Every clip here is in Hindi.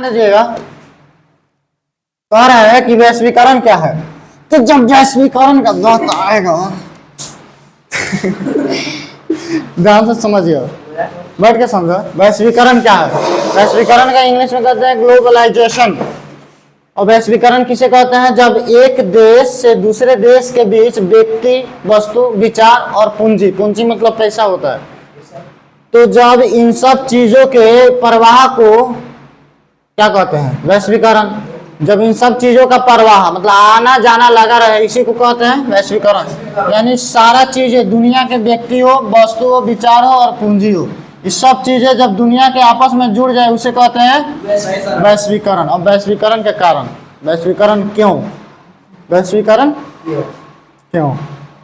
लीजिएगा, कह रहा है कि वैश्वीकरण क्या है। तो जब वैश्वीकरण का बात आएगा ध्यान से समझिए, बैठ के समझो वैश्वीकरण क्या है। वैश्वीकरण का इंग्लिश में कहते हैं ग्लोबलाइजेशन। और वैश्वीकरण किसे कहते हैं? जब एक देश से दूसरे देश के बीच व्यक्ति, वस्तु, विचार और पूंजी, पूंजी मतलब पैसा होता है, तो जब इन सब चीजों के प्रवाह को क्या कहते हैं? वैश्वीकरण। जब इन सब चीजों का प्रवाह मतलब आना जाना लगा रहे, इसी को कहते हैं वैश्वीकरण। यानी सारा चीजें, दुनिया के व्यक्ति हो, वस्तु हो, विचार हो और पूंजी हो, इस सब चीजें जब दुनिया के आपस में जुड़ जाए उसे कहते हैं वैश्वीकरण। और वैश्वीकरण के कारण, वैश्वीकरण क्यों? वैश्वीकरण क्यों?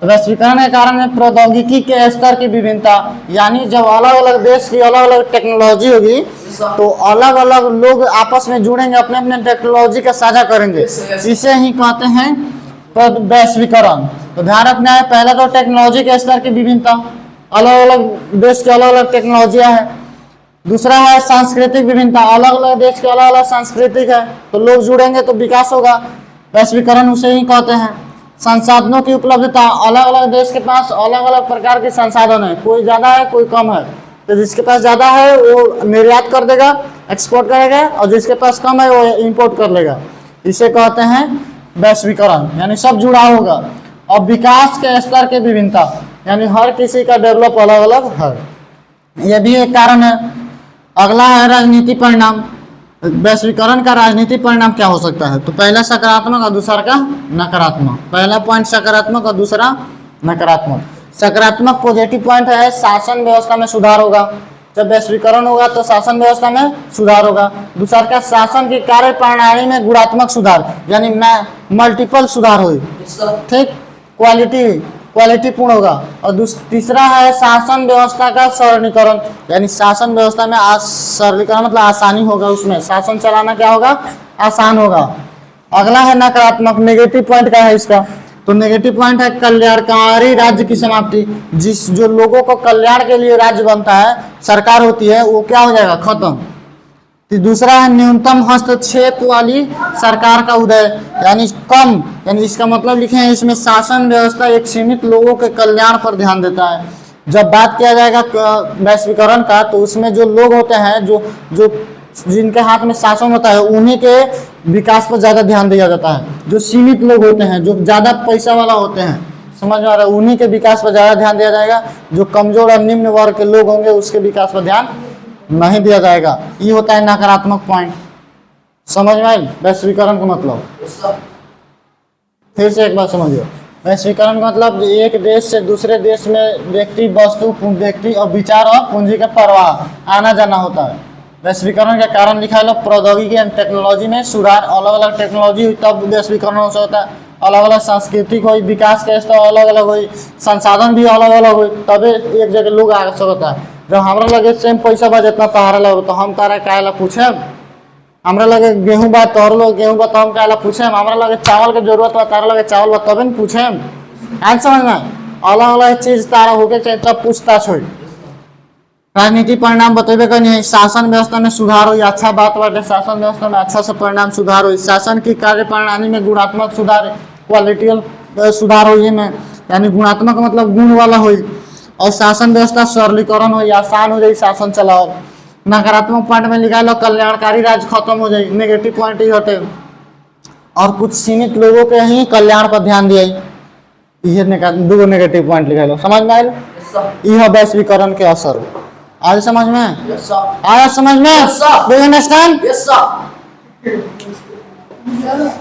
वैश्वीकरण के कारण है प्रौद्योगिकी के स्तर की विभिन्नता। यानी जब अलग अलग देश की अलग अलग टेक्नोलॉजी होगी तो अलग अलग लोग आपस में जुड़ेंगे, अपने अपने टेक्नोलॉजी का साझा करेंगे, इसे ही कहते हैं वैश्वीकरण। तो ध्यान रखना है, पहला तो टेक्नोलॉजी के स्तर की विभिन्नता, अलग अलग देश की अलग अलग टेक्नोलॉजियां हैं। दूसरा है सांस्कृतिक विभिन्नता, अलग अलग देश के अलग अलग सांस्कृतिक है, तो लोग जुड़ेंगे तो विकास होगा, वैश्वीकरण उसे ही कहते हैं। संसाधनों की उपलब्धता, अलग अलग देश के पास अलग अलग प्रकार के संसाधन है, कोई ज्यादा है कोई कम है, तो जिसके पास ज्यादा है वो निर्यात कर देगा, एक्सपोर्ट करेगा, और जिसके पास कम है वो इंपोर्ट कर लेगा, इसे कहते हैं वैश्वीकरण। यानी सब जुड़ा होगा। और विकास के स्तर के विभिन्नता, यानी हर किसी का डेवलप अलग अलग है, यह भी एक कारण है। अगला है राजनीति परिणाम। वैश्वीकरण का राजनीतिक परिणाम क्या हो सकता है? तो पहला सकारात्मक और दूसरा का नकारात्मक। पहला पॉइंट सकारात्मक और दूसरा नकारात्मक। सकारात्मक पॉजिटिव पॉइंट है शासन व्यवस्था में सुधार होगा। जब वैश्वीकरण होगा तो शासन व्यवस्था में सुधार होगा। दूसरा का शासन की कार्य प्रणाली में गुणात्मक सुधार, यानी मल्टीपल सुधार हो, ठीक, क्वालिटी पूर्ण होगा। और तीसरा है शासन व्यवस्था का सरलीकरण, यानी शासन व्यवस्था में सरलीकरण मतलब आसानी होगा, उसमें शासन चलाना क्या होगा? आसान होगा। अगला है नकारात्मक, नेगेटिव पॉइंट क्या है इसका? तो नेगेटिव पॉइंट है कल्याणकारी राज्य की समाप्ति। जो लोगों को कल्याण के लिए राज्य बनता है, सरकार होती है, वो क्या हो जाएगा? खत्म। तो दूसरा है न्यूनतम हस्तक्षेप वाली सरकार का उदय, यानी कम, यानी इसका मतलब लिखे हैं इसमें शासन व्यवस्था एक सीमित लोगों के कल्याण पर ध्यान देता है। जब बात किया जाएगा वैश्वीकरण का, तो उसमें जो लोग होते हैं, जो जिनके हाथ में शासन होता है, उन्हीं के विकास पर ज्यादा ध्यान दिया जाता है। जो सीमित लोग होते हैं, जो ज्यादा पैसा वाला होते हैं, समझ में आ रहा है, उन्हीं के विकास पर ज्यादा ध्यान दिया जाएगा। जो कमजोर और निम्न वर्ग के लोग होंगे उसके विकास पर ध्यान नहीं दिया जाएगा। ये होता है नकारात्मक पॉइंट। समझ में आई वैश्वीकरण का मतलब? फिर से एक बार समझिए, वैश्वीकरण का मतलब एक देश से दूसरे देश में व्यक्ति, वस्तु, व्यक्ति और विचार और पूंजी का प्रवाह, आना जाना होता है। वैश्वीकरण के कारण लिखा है प्रौद्योगिकी एवं टेक्नोलॉजी में सुधार, अलग अलग टेक्नोलॉजी हुई तब वैश्वीकरण हो सकता है। अलग अलग सांस्कृतिक हुई, विकास के स्तर अलग अलग हुई, संसाधन भी अलग अलग हुई, तबे एक जगह लोग आ सकता है। जब हमरा लगे सेम पैसा बा जितना तोहरा लगे, तो हम तारा काहेला पूछे? हमरा लगे गेहूं बा, तोहर लोग गेहूं बा, तो हम काहेला पूछे? हमरा लगे चावल के जरूरत बा, तारा लगे चावल बा, तबे न पूछे। आज समझ में, अलग अलग चीज तारा होके चाहिए तब पूछताछ हो। राजनीतिक परिणाम बतेबे करनी, शासन व्यवस्था में सुधार हुई, अच्छा बात बाटे, शासन व्यवस्था में अच्छा से परिणाम सुधार हुई। शासन की कार्य प्रणाली में गुणात्मक सुधार, क्वालिटियल सुधार हुई में, यानी गुणात्मक मतलब गुण वाला हुई। और शासन व्यवस्था सरलीकरण हो, आसान हो जाए शासन चलाओ। नकारात्मक पॉइंट में लिखा है कल्याणकारी राज्य खत्म हो जाए, नेगेटिव पॉइंट ही हटे, और कुछ सीमित लोगों के ही कल्याण पर ध्यान दिया। ये दो नेगेटिव पॉइंट लिखा है, समझ में आए? यह वैश्वीकरण के असर आज समझ में आया? समझ में? Do you understand?